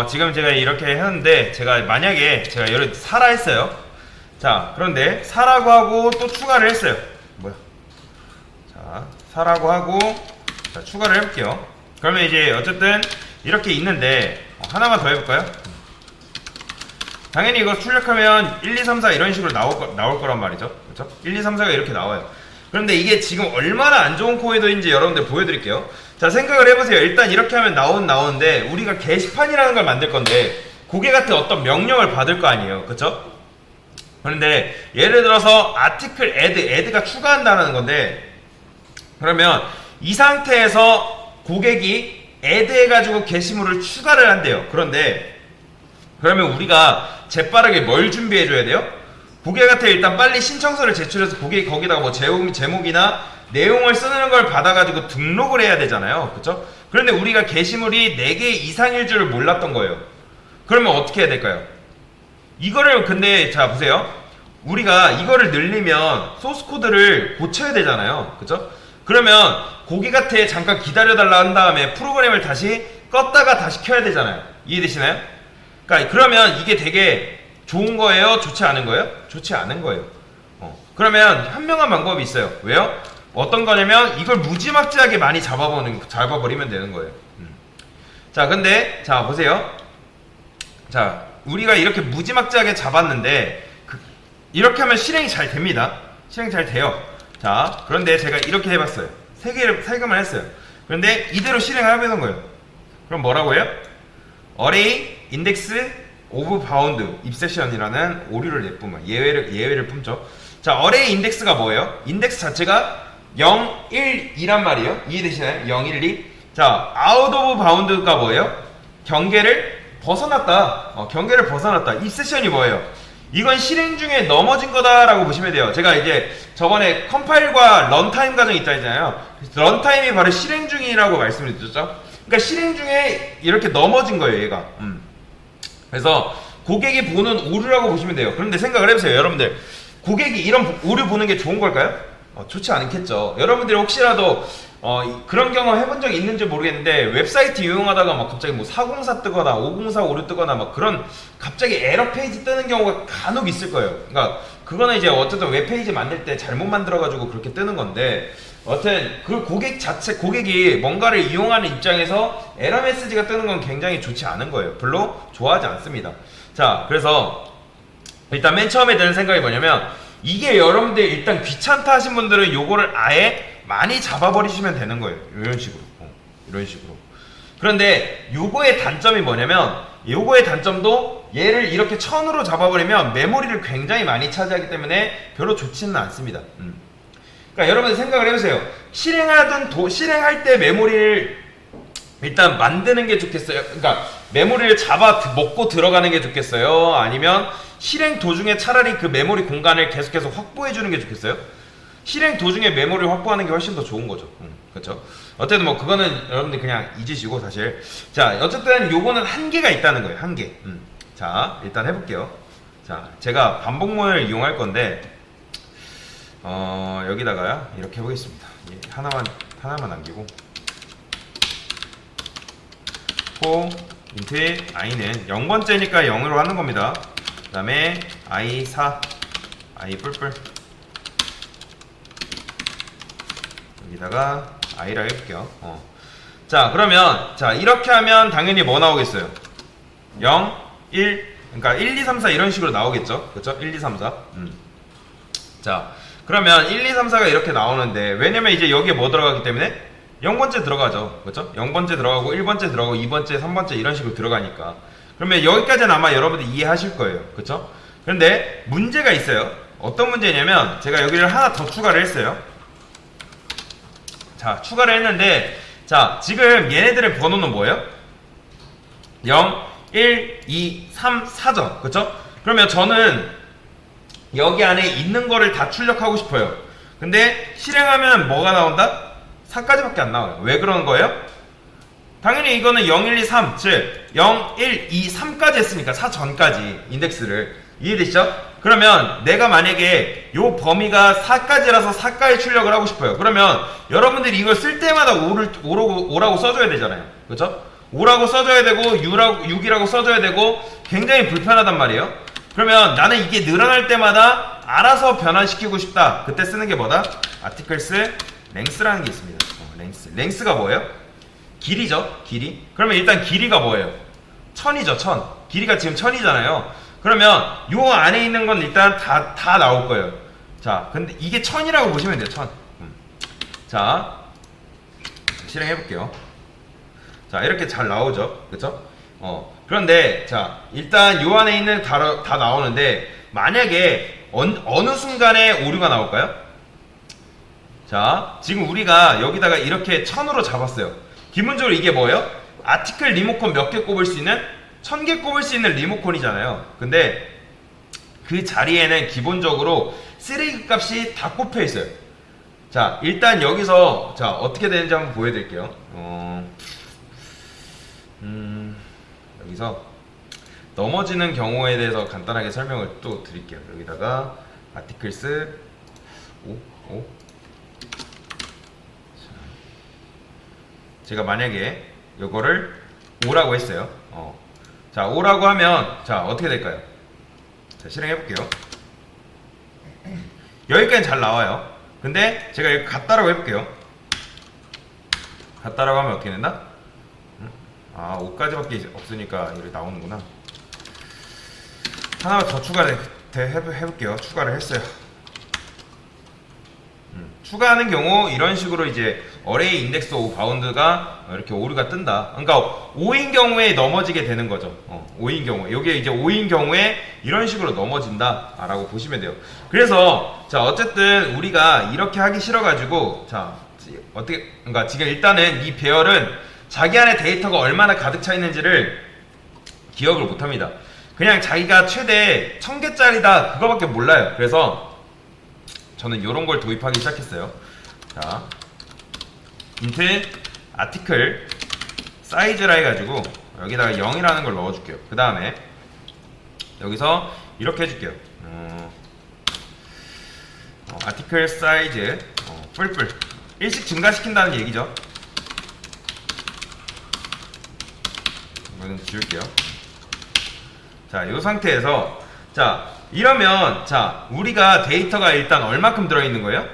지금 제가 이렇게 했는데, 제가 만약에 제가 예를 들어 사라 했어요. 자, 그런데 사라고 하고 또 추가를 했어요. 뭐야? 자, 사라고 하고, 자, 추가를 해볼게요. 그러면 이제 어쨌든 이렇게 있는데, 하나만 더 해볼까요? 당연히 이거 출력하면 1, 2, 3, 4 이런 식으로 나올 거란 말이죠. 그렇죠? 1, 2, 3, 4가 이렇게 나와요. 그런데 이게 지금 얼마나 안 좋은 코드인지 여러분들 보여드릴게요. 자, 생각을 해보세요. 일단 이렇게 하면 나오는데, 우리가 게시판이라는 걸 만들 건데, 고개 같은 어떤 명령을 받을 거 아니에요. 그쵸? 그런데 예를 들어서 article add가 추가한다는 건데, 그러면 이 상태에서 고객이 add 해가지고 게시물을 추가를 한대요. 그런데 그러면 우리가 재빠르게 뭘 준비해줘야 돼요? 고객한테 일단 빨리 신청서를 제출해서 고객이 거기다가 뭐 제목이나 내용을 쓰는 걸 받아가지고 등록을 해야 되잖아요. 그쵸? 그런데 우리가 게시물이 4개 이상일 줄을 몰랐던 거예요. 그러면 어떻게 해야 될까요? 이거를 근데 자 보세요. 우리가 이거를 늘리면 소스코드를 고쳐야 되잖아요. 그쵸? 그러면 고객한테 잠깐 기다려달라 한 다음에 프로그램을 다시 껐다가 다시 켜야 되잖아요. 이해되시나요? 그러니까 그러면 이게 되게 좋은 거예요? 좋지 않은 거예요? 좋지 않은 거예요. 그러면 현명한 방법이 있어요. 왜요? 어떤 거냐면 이걸 무지막지하게 많이 잡아버리면 되는 거예요. 자, 근데 자 보세요. 자, 우리가 이렇게 무지막지하게 잡았는데 이렇게 하면 실행이 잘 됩니다. 실행 잘 돼요. 자, 그런데 제가 이렇게 해봤어요. 3개를 살금을 했어요. 그런데 이대로 실행을 해보는 거예요. 그럼 뭐라고 해요? array index of bound 입세션이라는 오류를 내뿜어요. 예외를 품죠. 자, array index가 뭐예요? 인덱스 자체가 0, 1, 2란 말이에요. 이해되시나요? 0, 1, 2. 자, out of bound가 뭐예요? 경계를 벗어났다. 경계를 벗어났다. 입세션이 뭐예요? 이건 실행 중에 넘어진 거다라고 보시면 돼요. 제가 이제 저번에 컴파일과 런타임 과정이 있다 했잖아요. 런타임이 바로 실행 중이라고 말씀을 드렸죠. 그러니까 실행 중에 이렇게 넘어진 거예요, 얘가. 그래서 고객이 보는 오류라고 보시면 돼요. 그런데 생각을 해보세요, 여러분들. 고객이 이런 오류 보는 게 좋은 걸까요? 좋지 않겠죠. 여러분들이 혹시라도 그런 경험 해본 적이 있는지 모르겠는데, 웹사이트 이용하다가 막 갑자기 뭐 404 뜨거나 504 오류 뜨거나 막 그런 갑자기 에러 페이지 뜨는 경우가 간혹 있을 거예요. 그러니까 그거는 이제 어쨌든 웹페이지 만들 때 잘못 만들어가지고 그렇게 뜨는 건데, 여튼 그 고객이 뭔가를 이용하는 입장에서 에러 메시지가 뜨는 건 굉장히 좋지 않은 거예요. 별로 좋아하지 않습니다. 자, 그래서 일단 맨 처음에 드는 생각이 뭐냐면, 이게 여러분들 일단 귀찮다 하신 분들은 요거를 아예 많이 잡아버리시면 되는 거예요. 이런 식으로. 이런 식으로. 그런데 요거의 단점이 뭐냐면, 요거의 단점도 얘를 이렇게 1000으로 잡아버리면 메모리를 굉장히 많이 차지하기 때문에 별로 좋지는 않습니다. 그러니까 여러분들 생각을 해보세요. 실행할 때 메모리를 일단 만드는 게 좋겠어요? 그러니까 메모리를 잡아 먹고 들어가는 게 좋겠어요? 아니면 실행 도중에 차라리 그 메모리 공간을 계속해서 확보해 주는 게 좋겠어요? 실행 도중에 메모리를 확보하는 게 훨씬 더 좋은 거죠. 그렇죠? 어쨌든 뭐 그거는 여러분들 그냥 잊으시고 사실. 자, 어쨌든 요거는 한계가 있다는 거예요. 한계. 자, 일단 해볼게요. 자, 제가 반복문을 이용할 건데 여기다가요 이렇게 해보겠습니다. 예, 하나만 남기고 for int i는 0번째니까 0으로 하는 겁니다. 그 다음에 i4 i 뿔뿔 여기다가 i라고 해볼게요. 자, 그러면 자 이렇게 하면 당연히 뭐 나오겠어요? 0, 1, 그러니까 1, 2, 3, 4 이런 식으로 나오겠죠. 그렇죠? 1, 2, 3, 4. 자, 그러면 1, 2, 3, 4가 이렇게 나오는데, 왜냐면 이제 여기에 뭐 들어가기 때문에 0번째 들어가죠. 그렇죠? 0번째 들어가고 1번째 들어가고 2번째, 3번째 이런 식으로 들어가니까. 그러면 여기까지는 아마 여러분들 이해하실 거예요. 그렇죠? 그런데 문제가 있어요. 어떤 문제냐면 제가 여기를 하나 더 추가를 했어요. 자, 추가를 했는데, 자, 지금 얘네들의 번호는 뭐예요? 0, 1, 2, 3, 4죠. 그쵸? 그러면 저는 여기 안에 있는 거를 다 출력하고 싶어요. 근데 실행하면 뭐가 나온다? 4까지밖에 안 나와요. 왜 그러는 거예요? 당연히 이거는 0, 1, 2, 3, 즉 0, 1, 2, 3까지 했으니까 4 전까지 인덱스를. 이해되시죠? 그러면 내가 만약에 요 범위가 4까지라서 4까지 출력을 하고 싶어요. 그러면 여러분들이 이걸 쓸 때마다 오라고 써줘야 되잖아요. 그쵸? 5라고 써줘야 되고 6이라고 써줘야 되고 굉장히 불편하단 말이에요. 그러면 나는 이게 늘어날 때마다 알아서 변환시키고 싶다. 그때 쓰는 게 뭐다? articles length라는 게 있습니다. length가 뭐예요? 길이죠. 길이. 그러면 일단 길이가 뭐예요? 1000이죠. 1000. 길이가 지금 1000이잖아요. 그러면 요 안에 있는 건 일단 다 나올 거예요. 자, 근데 이게 1000이라고 보시면 돼요. 1000. 자, 실행해 볼게요. 자, 이렇게 잘 나오죠. 그쵸? 그런데 자, 일단 요 안에 있는 다 나오는데 만약에 어느 순간에 오류가 나올까요? 자, 지금 우리가 여기다가 이렇게 1000으로 잡았어요. 기본적으로 이게 뭐예요? 아티클 리모컨 몇 개 꼽을 수 있는? 1000개 꼽을 수 있는 리모컨이잖아요. 근데 그 자리에는 기본적으로 쓰레기 값이 다 꼽혀 있어요. 자, 일단 여기서 자, 어떻게 되는지 한번 보여드릴게요. 여기서 넘어지는 경우에 대해서 간단하게 설명을 또 드릴게요. 여기다가 articles 5 제가 만약에 요거를 5라고 했어요. 자, 5라고 하면 자, 어떻게 될까요? 자, 실행해 볼게요. 여기까지 잘 나와요. 근데 제가 여기 같다라고 해볼게요. 같다라고 하면 어떻게 된다? 5까지밖에 없으니까 이렇게 나오는구나. 하나만 더 해볼게요. 추가를 했어요. 추가하는 경우 이런 식으로 이제 어레이 인덱스 5 바운드가 이렇게 오류가 뜬다. 그러니까 5인 경우에 넘어지게 되는 거죠. 5인 경우에 여기에 이제 5인 경우에 이런 식으로 넘어진다 라고 보시면 돼요. 그래서 자, 어쨌든 우리가 이렇게 하기 싫어가지고 자, 어떻게, 그러니까 지금 일단은 이 배열은 자기 안에 데이터가 얼마나 가득 차 있는지를 기억을 못합니다. 그냥 자기가 최대 1000개짜리다 그거밖에 몰라요. 그래서 저는 이런 걸 도입하기 시작했어요. 자, int article size라 해가지고 여기다가 0이라는 걸 넣어줄게요. 그 다음에 여기서 이렇게 해줄게요. article size 뿔뿔 1씩 증가시킨다는 얘기죠. 이거는 지울게요. 자, 이 상태에서 자, 이러면 자, 우리가 데이터가 일단 얼마큼 들어있는 거예요?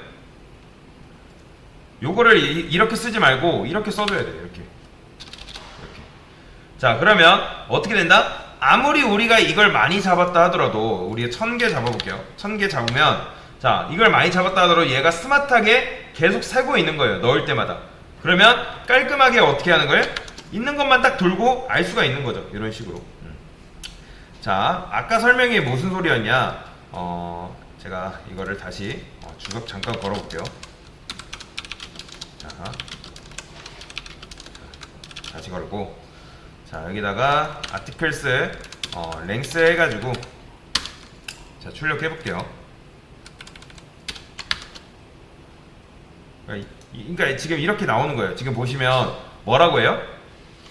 요거를 이렇게 쓰지 말고 이렇게 써줘야 돼요. 이렇게. 자, 그러면 어떻게 된다? 아무리 우리가 이걸 많이 잡았다 하더라도 우리가 1000개 잡아볼게요. 1000개 잡으면 자, 이걸 많이 잡았다 하더라도 얘가 스마트하게 계속 세고 있는 거예요. 넣을 때마다. 그러면 깔끔하게 어떻게 하는 거예요? 있는 것만 딱 돌고 알 수가 있는 거죠. 이런 식으로. 자, 아까 설명이 무슨 소리였냐? 제가 이거를 다시 주석 잠깐 걸어볼게요. 자, 다시 걸고, 자, 여기다가 articles length 해가지고 자, 출력해 볼게요. 그러니까 지금 이렇게 나오는 거예요. 지금 보시면 뭐라고 해요?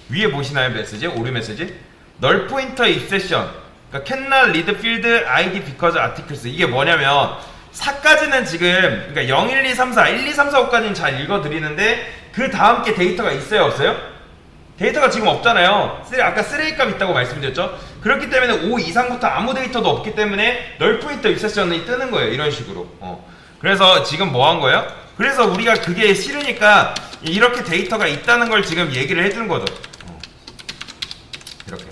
위에 보시나요? 메시지? 오류 메시지? null pointer exception. 그러니까 cannot read field id because articles. 이게 뭐냐면 4까지는 지금 그러니까 0, 1, 2, 3, 4, 1, 2, 3, 4, 5까지는 잘 읽어드리는데 그 다음 게 데이터가 있어요? 없어요? 데이터가 지금 없잖아요. 아까 쓰레기값 있다고 말씀드렸죠? 그렇기 때문에 5 이상부터 아무 데이터도 없기 때문에 null pointer exception이 뜨는 거예요. 이런 식으로. 그래서 지금 뭐 한 거예요? 그래서 우리가 그게 싫으니까 이렇게 데이터가 있다는 걸 지금 얘기를 해주는 거죠. 이렇게.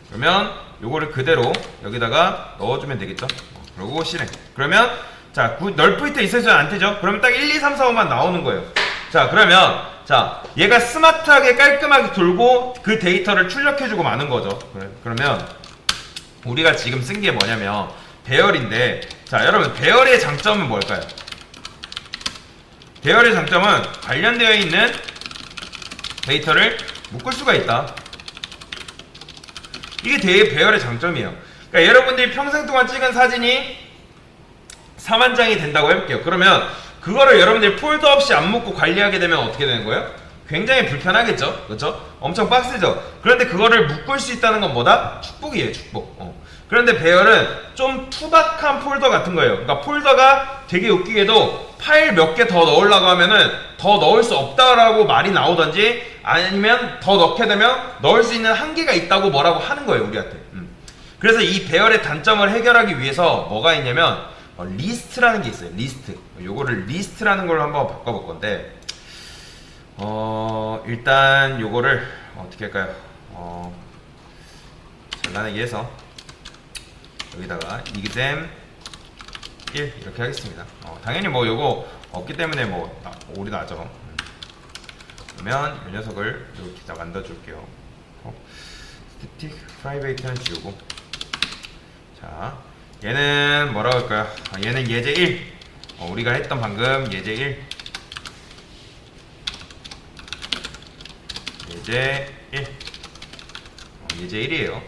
그러면 요거를 그대로 여기다가 넣어주면 되겠죠. 그리고 실행. 그러면 자, null pointer exception 안 뜨죠? 그러면 딱 1, 2, 3, 4, 5만 나오는 거예요. 자, 그러면 자, 얘가 스마트하게 깔끔하게 돌고 그 데이터를 출력해주고 마는 거죠. 그러면 우리가 지금 쓴 게 뭐냐면 배열인데, 자, 여러분 배열의 장점은 뭘까요? 배열의 장점은 관련되어 있는 데이터를 묶을 수가 있다. 이게 배열의 장점이에요. 그러니까 여러분들이 평생 동안 찍은 사진이 4만 장이 된다고 해볼게요. 그러면 그거를 여러분들이 폴더 없이 안 묶고 관리하게 되면 어떻게 되는 거예요? 굉장히 불편하겠죠? 그렇죠? 엄청 빡세죠? 그런데 그거를 묶을 수 있다는 건 뭐다? 축복이에요, 축복. 그런데 배열은 좀 투박한 폴더 같은 거예요. 그러니까 폴더가 되게 웃기게도 파일 몇 개 더 넣으려고 하면은 더 넣을 수 없다라고 말이 나오던지, 아니면 더 넣게 되면 넣을 수 있는 한계가 있다고 뭐라고 하는 거예요, 우리한테. 그래서 이 배열의 단점을 해결하기 위해서 뭐가 있냐면 리스트라는 게 있어요. 리스트. 요거를 리스트라는 걸로 한번 바꿔볼 건데 일단 요거를 어떻게 할까요? 잘라내기 해서 여기다가 exam 1 이렇게 하겠습니다. 당연히 뭐 요거 없기 때문에 뭐 오리 나죠. 그러면 이 녀석을 이렇게 다 만들어 줄게요. static private는 지우고, 자 얘는 뭐라고 할까요? 얘는 예제 1. 우리가 했던 방금 예제 1. 예제 1. 예제 1이에요.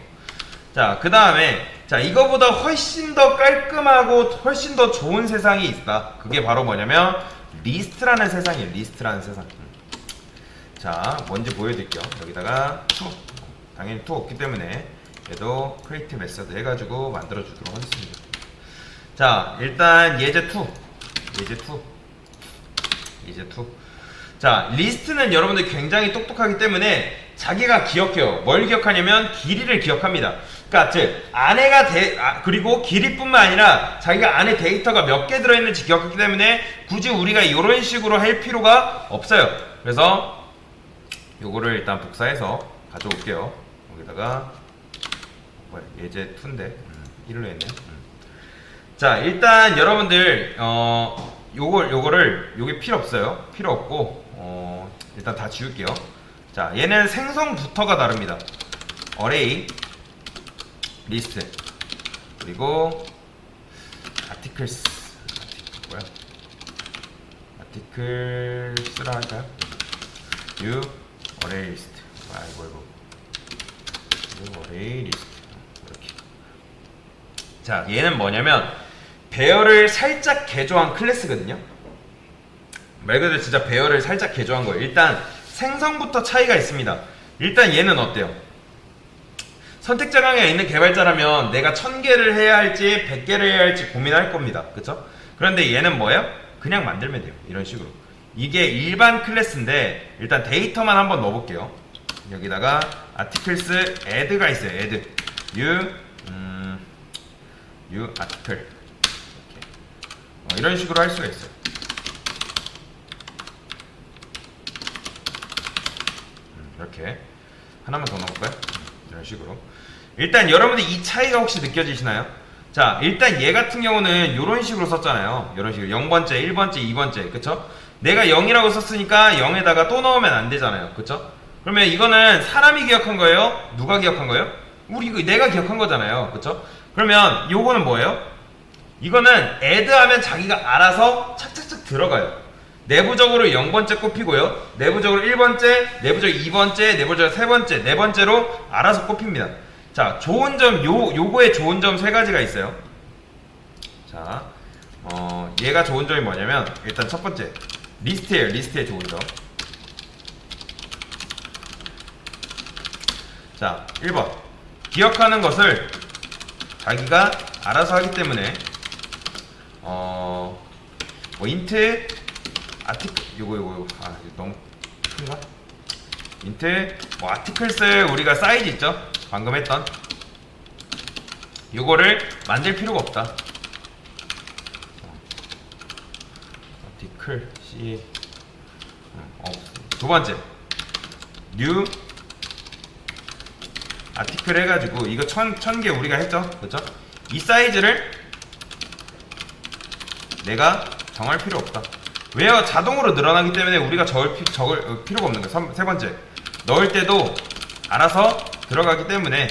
자, 그 다음에, 자, 이거보다 훨씬 더 깔끔하고 훨씬 더 좋은 세상이 있다. 그게 바로 뭐냐면, 리스트라는 세상이에요. 리스트라는 세상. 자, 뭔지 보여드릴게요. 여기다가 to. 당연히 to 없기 때문에, 얘도 create 메서드 해가지고 만들어주도록 하겠습니다. 자, 일단 예제 2. 예제 2. 예제 2. 자, 리스트는 여러분들 굉장히 똑똑하기 때문에 자기가 기억해요. 뭘 기억하냐면 길이를 기억합니다. 그러니까 즉 안에가 그리고 길이뿐만 아니라 자기가 안에 데이터가 몇 개 들어있는지 기억하기 때문에 굳이 우리가 이런 식으로 할 필요가 없어요. 그래서 요거를 일단 복사해서 가져올게요. 여기다가 예제 2인데 1로 했네. 자, 일단 여러분들 요거를 요게 필요 없어요. 필요 없고 일단 다 지울게요. 자, 얘는 생성부터가 다릅니다. array 리스트 그리고 articles 뭐야? articles라 할까요? new array list. 이거 new array list 이렇게. 자, 얘는 뭐냐면 배열을 살짝 개조한 클래스거든요. 말 그대로 진짜 배열을 살짝 개조한 거예요. 일단 생성부터 차이가 있습니다. 일단 얘는 어때요? 선택자 강에 있는 개발자라면 내가 1000개를 해야 할지 100개를 해야 할지 고민할 겁니다. 그쵸? 그런데 얘는 뭐예요? 그냥 만들면 돼요. 이런 식으로. 이게 일반 클래스인데 일단 데이터만 한번 넣어볼게요. 여기다가 articles add가 있어요. add new article 이렇게. 이런 식으로 할 수가 있어요. 이렇게 하나만 더 넣어볼까요? 이런 식으로. 일단 여러분들 이 차이가 혹시 느껴지시나요? 자, 일단 얘 같은 경우는 이런 식으로 썼잖아요. 이런 식으로 0번째, 1번째, 2번째, 그쵸? 내가 0이라고 썼으니까 0에다가 또 넣으면 안 되잖아요. 그쵸? 그러면 이거는 사람이 기억한 거예요? 누가 기억한 거예요? 내가 기억한 거잖아요. 그쵸? 그러면 요거는 뭐예요? 이거는 add 하면 자기가 알아서 착착착 들어가요. 내부적으로 0번째 꼽히고요. 내부적으로 1번째, 내부적으로 2번째, 내부적으로 3번째, 4번째로 알아서 꼽힙니다. 자, 좋은 점, 요거의 좋은 점 3가지가 있어요. 자, 얘가 좋은 점이 뭐냐면, 일단 첫 번째, 리스트예요. 리스트의 좋은 점. 자, 1번. 기억하는 것을 자기가 알아서 하기 때문에, int, 요거 너무 큰가? 인트 articles 우리가 사이즈 있죠? 방금 했던 요거를 만들 필요가 없다. article c 두 번째 new article 해가지고 이거 1000개 우리가 했죠? 그쵸? 이 사이즈를 내가 정할 필요 없다. 왜요? 자동으로 늘어나기 때문에 우리가 적을 필요가 없는 거예요. 세 번째, 넣을 때도 알아서 들어가기 때문에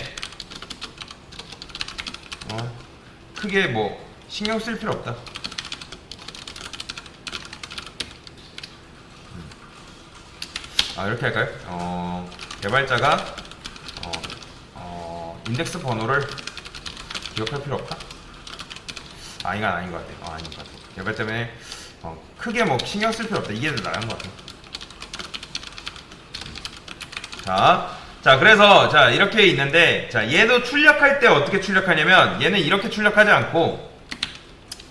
크게 뭐 신경 쓸 필요 없다. 이렇게 할까요? 개발자가 인덱스 번호를 기억할 필요 없다? 이건 아닌 것 같아요. 아닌 것 같아요. 개발자면 크게 뭐 신경 쓸 필요 없다. 이게 더 나은 것 같아요. 자, 그래서 자 이렇게 있는데, 자 얘도 출력할 때 어떻게 출력하냐면 얘는 이렇게 출력하지 않고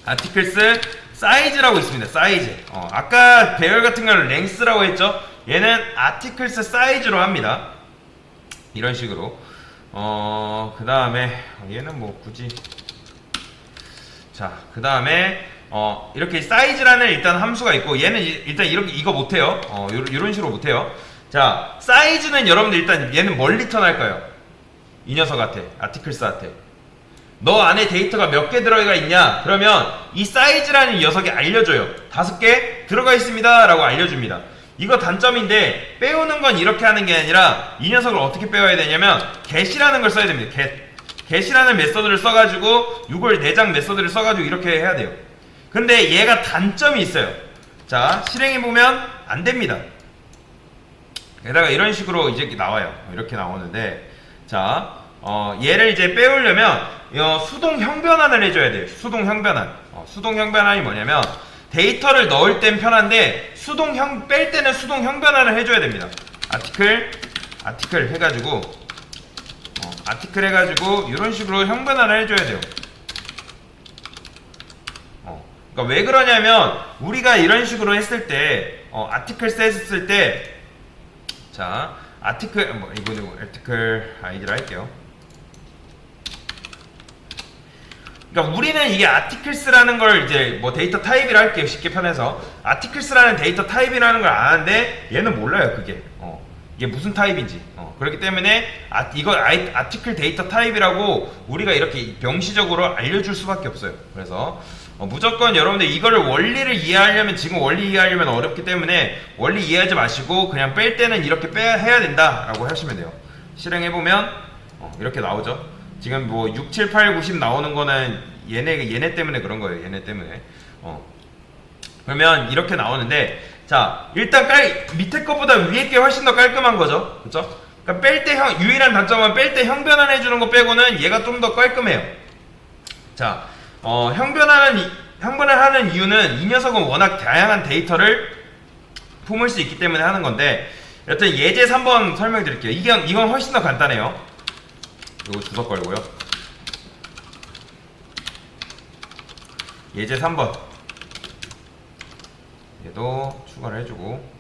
articles 사이즈라고 있습니다. 사이즈. 아까 배열 같은 경우는 length라고 했죠. 얘는 articles 사이즈로 합니다. 이런 식으로. 그 다음에 얘는 뭐 굳이. 자, 그 다음에 이렇게 사이즈라는 일단 함수가 있고, 얘는 일단 이렇게 이거 못해요. 이런 식으로 못해요. 자, 사이즈는 여러분들 일단 얘는 뭘 리턴할까요? 이 녀석한테, articles한테 너 안에 데이터가 몇 개 들어가 있냐? 그러면 이 사이즈라는 녀석이 알려줘요. 5개 들어가 있습니다 라고 알려줍니다. 이거 단점인데, 빼오는 건 이렇게 하는 게 아니라 이 녀석을 어떻게 빼와야 되냐면 get이라는 걸 써야 됩니다. get이라는 메서드를 써가지고 이걸 내장 메서드를 써가지고 이렇게 해야 돼요. 근데 얘가 단점이 있어요. 자, 실행해보면 안 됩니다. 게다가 이런 식으로 이제 나와요. 이렇게 나오는데, 자, 얘를 이제 빼오려면 수동 형변환을 해줘야 돼요. 수동 형변환. 수동 형변환이 뭐냐면, 데이터를 넣을 땐 편한데 뺄 때는 수동 형변환을 해줘야 됩니다. 아티클 해가지고 아티클 해가지고 이런 식으로 형변환을 해줘야 돼요. 그러니까 왜 그러냐면, 우리가 이런 식으로 했을 때 아티클 했을 때, 자, 아티클 이거는 아티클 아이디를 할게요. 그러니까 우리는 이게 articles라는 걸 이제 뭐 데이터 타입이라 할게요. 쉽게 편해서 articles라는 데이터 타입이라는 걸 아는데 얘는 몰라요. 그게 이게 무슨 타입인지. 그렇기 때문에 이걸 article 데이터 타입이라고 우리가 이렇게 명시적으로 알려줄 수밖에 없어요. 그래서 무조건 여러분들 이거를 원리를 이해하려면, 지금 원리 이해하려면 어렵기 때문에 원리 이해하지 마시고 그냥 뺄 때는 이렇게 해야 된다라고 하시면 돼요. 실행해보면 이렇게 나오죠. 지금 뭐 6, 7, 8, 90 나오는 거는 얘네 때문에 그런 거예요. 얘네 때문에. 그러면 이렇게 나오는데, 자, 일단 밑에 것보다 위에 게 훨씬 더 깔끔한 거죠. 그쵸? 그러니까 뺄 때 유일한 단점은 뺄 때 형변환 해주는 거 빼고는 얘가 좀 더 깔끔해요. 자, 형변환하는 이유는 이 녀석은 워낙 다양한 데이터를 품을 수 있기 때문에 하는 건데, 여튼 예제 3번 설명드릴게요. 이건 훨씬 더 간단해요. 이거 주석 걸고요. 예제 3번. 얘도 추가를 해주고.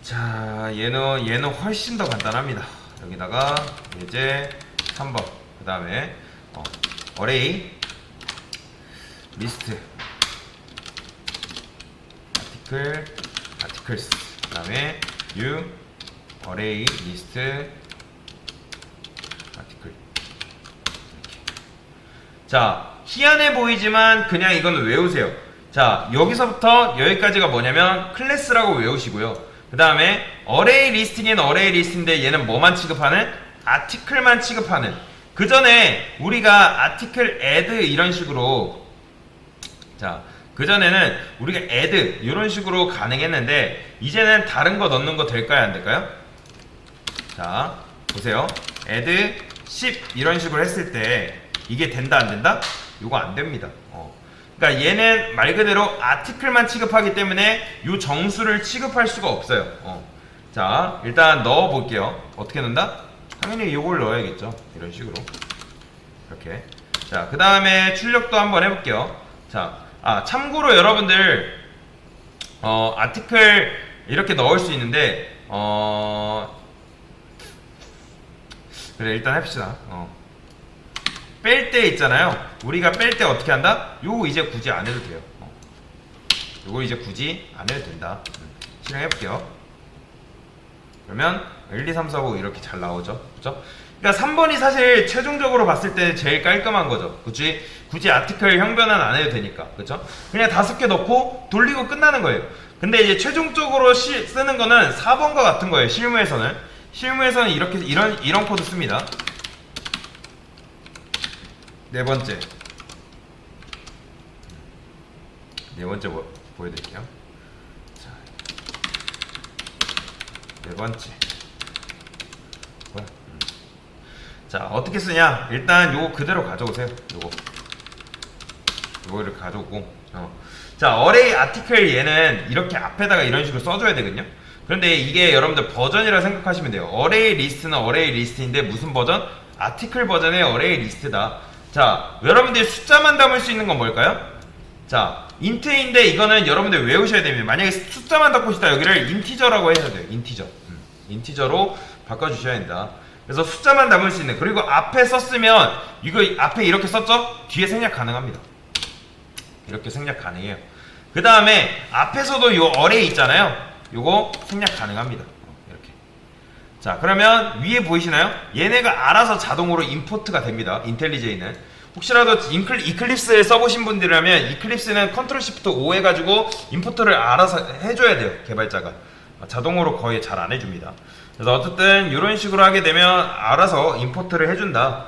자, 얘는 훨씬 더 간단합니다. 여기다가 예제 3번. 그 다음에 array list articles. 그 다음에 new array list article. 자, 희한해 보이지만 그냥 이건 외우세요. 자, 여기서부터 여기까지가 뭐냐면 클래스라고 외우시고요. 그 다음에 array listing은 array list인데 얘는 뭐만 취급하는? article만 취급하는. 그 전에 우리가 article add 이런 식으로, 자, 그 전에는 우리가 add 이런 식으로 가능했는데, 이제는 다른 거 넣는 거 될까요? 안 될까요? 자, 보세요. add 10 이런 식으로 했을 때 이게 된다 안 된다? 이거 안 됩니다. 그러니까 얘는 말 그대로 article만 취급하기 때문에 이 정수를 취급할 수가 없어요. 자, 일단 넣어 볼게요. 어떻게 넣는다? 당연히 이걸 넣어야겠죠. 이런 식으로 이렇게. 자, 그 다음에 출력도 한번 해볼게요. 자, 참고로 여러분들 article 이렇게 넣을 수 있는데 그래, 일단 합시다. 뺄 때 있잖아요. 우리가 뺄 때 어떻게 한다? 요거 이제 굳이 안 해도 돼요. 요거 이제 굳이 안 해도 된다. 실행해볼게요. 그러면 1, 2, 3, 4, 5 이렇게 잘 나오죠. 그쵸? 그러니까 3번이 사실 최종적으로 봤을 때 제일 깔끔한 거죠. 굳이 아티클 형변환 안 해도 되니까. 그쵸? 그냥 5개 넣고 돌리고 끝나는 거예요. 근데 이제 최종적으로 쓰는 거는 4번과 같은 거예요. 실무에서는 이런 코드 씁니다. 네 번째 보여드릴게요. 자, 네 번째. 자, 어떻게 쓰냐? 일단 요거 그대로 가져오세요. 요거를 가져오고. 자, array article 얘는 이렇게 앞에다가 이런 식으로 써줘야 되거든요. 그런데 이게 여러분들 버전이라 생각하시면 돼요. array list는 array list인데 무슨 버전? article 버전의 array list다. 자, 여러분들이 숫자만 담을 수 있는 건 뭘까요? 자, 인트인데 이거는 여러분들 외우셔야 됩니다. 만약에 숫자만 넣고 싶다 여기를 인티저라고 해야 돼요. 인티저. 인티저로 바꿔주셔야 된다. 그래서 숫자만 담을 수 있는, 그리고 앞에 썼으면 이거 앞에 이렇게 썼죠? 뒤에 생략 가능합니다. 이렇게 생략 가능해요. 그 다음에 앞에서도 요 어레이 있잖아요. 요거 생략 가능합니다. 이렇게. 자, 그러면 위에 보이시나요? 얘네가 알아서 자동으로 임포트가 됩니다. 인텔리제이는. 혹시라도 이클립스에 써보신 분들이라면 이클립스는 컨트롤 시프트 O 해가지고 임포트를 알아서 해줘야 돼요. 개발자가. 자동으로 거의 잘 안 해줍니다. 그래서 어쨌든 이런 식으로 하게 되면 알아서 임포트를 해준다.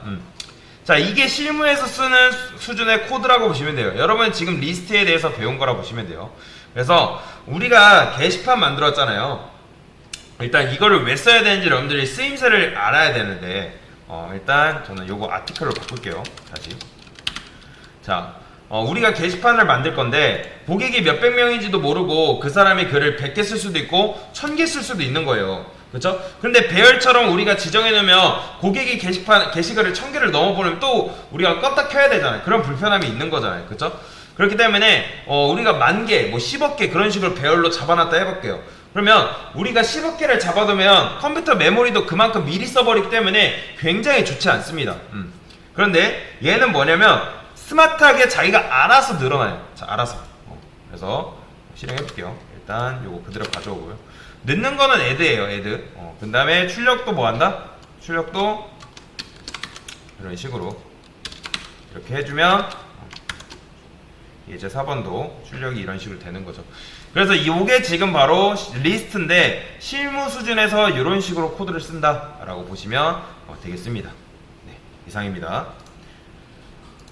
자, 이게 실무에서 쓰는 수준의 코드라고 보시면 돼요. 여러분 지금 리스트에 대해서 배운 거라 보시면 돼요. 그래서 우리가 게시판 만들었잖아요. 일단 이거를 왜 써야 되는지 여러분들이 쓰임새를 알아야 되는데, 일단 저는 요거 아티클로 바꿀게요. 다시. 자, 우리가 게시판을 만들 건데 고객이 몇백 명인지도 모르고 그 사람이 글을 100개 쓸 수도 있고 1000개 쓸 수도 있는 거예요. 그렇죠? 근데 배열처럼 우리가 지정해 놓으면 고객이 게시글을 1000개를 넘어보면 또 우리가 껐다 켜야 되잖아요. 그런 불편함이 있는 거잖아요. 그렇죠? 그렇기 때문에 우리가 10,000개, 뭐 10억 개 그런 식으로 배열로 잡아놨다 해볼게요. 그러면 우리가 10억 개를 잡아두면 컴퓨터 메모리도 그만큼 미리 써버리기 때문에 굉장히 좋지 않습니다. 그런데 얘는 뭐냐면 스마트하게 자기가 알아서 늘어나요. 자, 알아서. 그래서 실행해볼게요. 일단 요거 그대로 가져오고요. 넣는 거는 add예요. add. 그 다음에 출력도 뭐 한다? 출력도 이런 식으로 이렇게 해주면 이제 4번도 출력이 이런 식으로 되는 거죠. 그래서 이게 지금 바로 리스트인데 실무 수준에서 이런 식으로 코드를 쓴다 라고 보시면 되겠습니다. 네, 이상입니다.